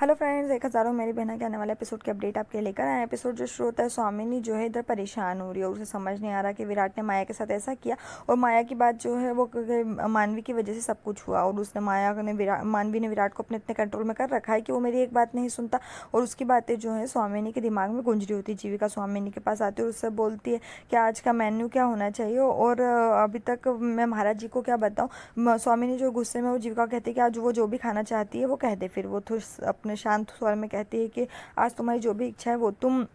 Hello friends, एक हज़ारों मेरी बहना के आने वाले एपिसोड की अपडेट आपके लेकर आए। एपिसोड जो शुरू होता है, स्वामिनी जो है इधर परेशान हो रही है और उसे समझ नहीं आ रहा कि विराट ने माया के साथ ऐसा किया और माया की बात जो है वो मानवी की वजह से सब कुछ हुआ और उसने मानवी ने विराट को अपने इतने कंट्रोल में कर रखा है कि वो मेरी एक बात नहीं सुनता और उसकी बातें जो है स्वामिनी के दिमाग में गूंज रही होती है। जीविका स्वामिनी के पास आती है और उससे बोलती है कि आज का मेन्यू क्या होना चाहिए और अभी तक मैं महाराज जी को क्या बताऊँ। स्वामिनी जो गुस्से में वो जीविका कहती है कि आज वो जो भी खाना चाहती है वो कह दे। फिर वो थोड़ी अपने शांत स्वर में कहती है कि आज तुम्हारी जो भी इच्छा है वो तुम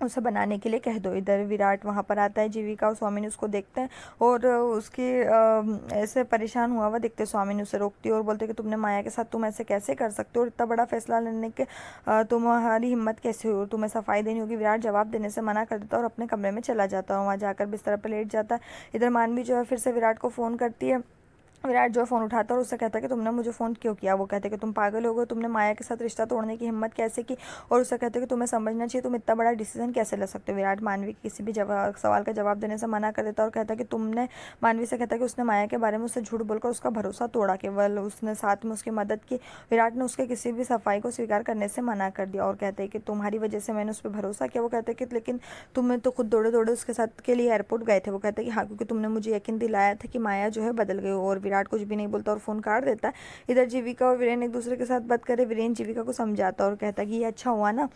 उसे बनाने के लिए कह दो। इधर विराट वहाँ पर आता है, जीविका और स्वामिनी उसको देखते हैं और उसके ऐसे परेशान हुआ देखते स्वामिनी उसे रोकती है और बोलते कि तुमने माया के साथ तुम ऐसे कैसे कर सकते हो और इतना बड़ा फैसला लेने के तुम्हारी हिम्मत कैसे हो, तुम्हें सफाई देनी होगी। विराट जवाब देने से मना कर देता है और अपने कमरे में चला जाता है, वहाँ जाकर बिस्तर पर लेट जाता है। इधर मानवी जो है फिर से विराट को फ़ोन करती है। विराट जो है फ़ोन उठाता है और उससे कहता है कि तुमने मुझे फ़ोन क्यों किया। वो कहते हैं कि तुम पागल हो गए, तुमने माया के साथ रिश्ता तोड़ने की हिम्मत कैसे की। और उससे कहते हैं कि तुम्हें समझना चाहिए, तुम इतना बड़ा डिसीजन कैसे ले सकते हो। विराट मानवी के किसी भी सवाल का जवाब देने से मना कर देता है और कहता है कि तुमने मानवी से कहता है कि उसने माया के बारे में उससे झूठ बोलकर उसका भरोसा तोड़ा, केवल उसने साथ में उसकी मदद की। विराट ने उसके किसी भी सफाई को स्वीकार करने से मना कर दिया और कहते हैं कि तुम्हारी वजह से मैंने उस पर भरोसा किया। वो कहते हैं कि लेकिन तुम्हें तो खुद दौड़े दौड़े उसके साथ के लिए एयरपोर्ट गए थे। वो कहते हैं कि हाँ, क्योंकि तुमने मुझे यकीन दिलाया था कि माया जो है बदल गई। और विराट कुछ भी नहीं बोलता और फ़ोन काट देता है। इधर जीविका और वीरेन एक दूसरे के साथ बात करे। वीरेन जीविका को समझाता और कहता है कि ये अच्छा हुआ ना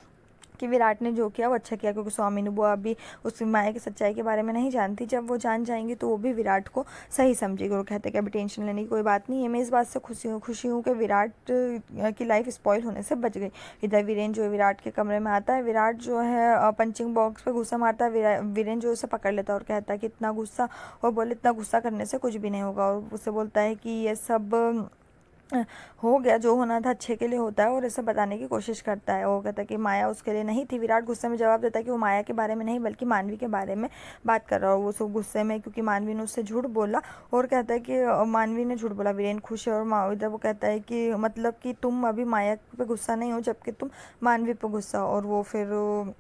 कि विराट ने जो किया वो अच्छा किया, क्योंकि स्वामिनी बुआ अभी उस माया की सच्चाई के बारे में नहीं जानती। जब वो जान जाएंगी तो वो भी विराट को सही समझेगी। और कहते हैं कि अभी टेंशन लेने की कोई बात नहीं है। मैं इस बात से खुशी हूँ कि विराट की लाइफ स्पॉइल होने से बच गई। इधर वीरेन जो है विराट के कमरे में आता है। विराट जो है पंचिंग बॉक्स पे गुस्सा मारता है। वीरेन जो उसे पकड़ लेता है और कहता है कि इतना गुस्सा, और बोले इतना गुस्सा करने से कुछ भी नहीं होगा। और उससे बोलता है कि ये सब हो गया, जो होना था अच्छे के लिए होता है और इसे बताने की कोशिश करता है। वो कहता है कि माया उसके लिए नहीं थी। विराट गुस्से में जवाब देता है कि वो माया के बारे में नहीं बल्कि मानवी के बारे में बात कर रहा है। और वो सब गुस्से में क्योंकि मानवी ने उससे झूठ बोला और कहता है कि मानवी ने झूठ बोला। वीरेन खुश है और इधर वो कहता है कि मतलब कि तुम अभी माया पे गुस्सा नहीं हो जबकि तुम मानवी पे गुस्सा। और वो फिर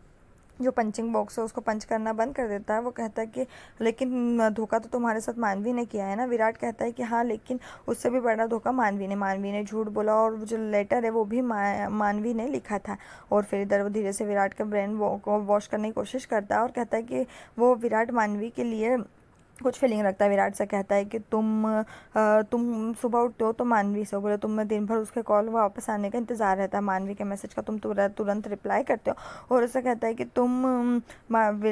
जो पंचिंग बॉक्स है उसको पंच करना बंद कर देता है। वो कहता है कि लेकिन धोखा तो तुम्हारे साथ मानवी ने किया है ना। विराट कहता है कि हाँ, लेकिन उससे भी बड़ा धोखा मानवी ने झूठ बोला और जो लेटर है वो भी मानवी ने लिखा था। और फिर इधर वो धीरे से विराट का ब्रेन वॉश करने की कोशिश करता है और कहता है कि वो विराट मानवी के लिए कुछ फीलिंग रखता है। विराट से कहता है कि तुम सुबह उठते हो तो मानवी से बोले, तुम्हें दिन भर उसके कॉल वापस आने का इंतज़ार रहता है, मानवी के मैसेज का तुम तुरंत रिप्लाई करते हो। और उसे कहता है कि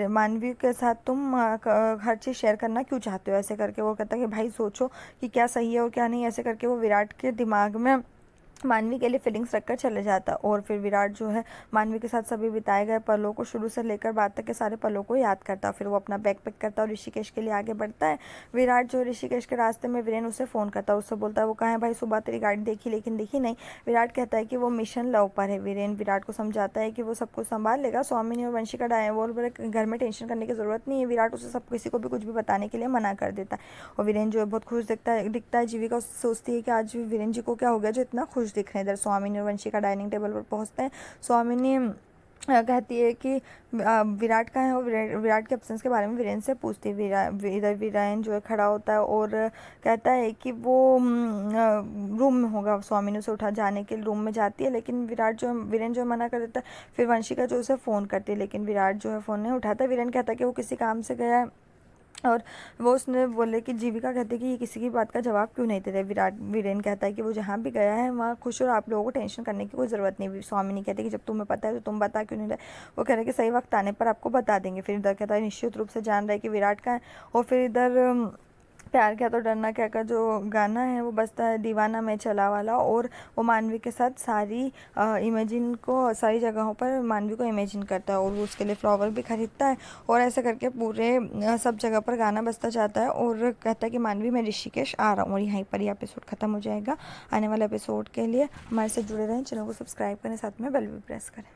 मानवी के साथ तुम हर चीज़ शेयर करना क्यों चाहते हो ऐसे करके। वो कहता है कि भाई सोचो कि क्या सही है और क्या नहीं, ऐसे करके वो विराट के दिमाग में मानवी के लिए फीलिंग्स रखकर चले जाता। और फिर विराट जो है मानवी के साथ सभी बिताए गए पलों को, शुरू से लेकर बाद तक के सारे पलों को याद करता। फिर वो अपना बैग पैक करता और ऋषिकेश के लिए आगे बढ़ता है। विराट जो ऋषिकेश के रास्ते में वीरेन उसे फ़ोन करता है, उससे बोलता है वो कहाँ है भाई, सुबह तेरी गाड़ी देखी लेकिन दिखी नहीं। विराट कहता है कि वो मिशन लव पर है। वीरेन विराट को समझाता है कि वो सब कुछ संभाल लेगा, स्वामिनी और वंशिका डाइवोर्स घर में टेंशन करने की ज़रूरत नहीं है। विराट उसे सब किसी को भी कुछ भी बताने के लिए मना कर देता है। और वीरेन जो है बहुत खुश दिखता है। जीविका सोचती है कि आज वीरेन जी को क्या हो गया जो इतना खुश दिख रहे हैं। इधर स्वामिनी और वंशिका डाइनिंग टेबल पर पहुंचते हैं। स्वामिनी कहती है कि विराट कहाँ है और विराट के एब्सेंस के बारे में वीरेन से पूछती है। इधर वीरेन जो है खड़ा होता है और कहता है कि वो रूम में होगा। स्वामिनी उसे उठा जाने के लिए रूम में जाती है लेकिन वीरेन जो मना कर देता है। फिर वंशिका जो उसे फ़ोन करती है लेकिन विराट जो है फ़ोन नहीं उठाता। वीरेन कहता है कि वो किसी काम से गया है और वो उसने बोले कि जीविका कहती है कि ये किसी की बात का जवाब क्यों नहीं दे रहे। वीरेन कहता है कि वो जहाँ भी गया है वहाँ खुश और आप लोगों को टेंशन करने की कोई ज़रूरत नहीं। स्वामिनी कहती है कि जब तुम्हें पता है तो तुम बता क्यों नहीं रहे। वो कह रहे कि सही वक्त आने पर आपको बता देंगे। फिर इधर कहता है निश्चित रूप से जान रहा है कि विराट का है। और फिर इधर प्यार क्या तो डरना क्या का जो गाना है वो बजता है, दीवाना मैं चला वाला। और वो मानवी के साथ सारी जगहों पर मानवी को इमेजिन करता है और वो उसके लिए फ्लावर भी खरीदता है। और ऐसा करके पूरे सब जगह पर गाना बजता जाता है और कहता है कि मानवी मैं ऋषिकेश आ रहा हूँ। और यहीं पर ये एपिसोड ख़त्म हो जाएगा। आने वाले एपिसोड के लिए हमारे साथ जुड़े रहें, चैनल को सब्सक्राइब करें, साथ में बेल भी प्रेस करें।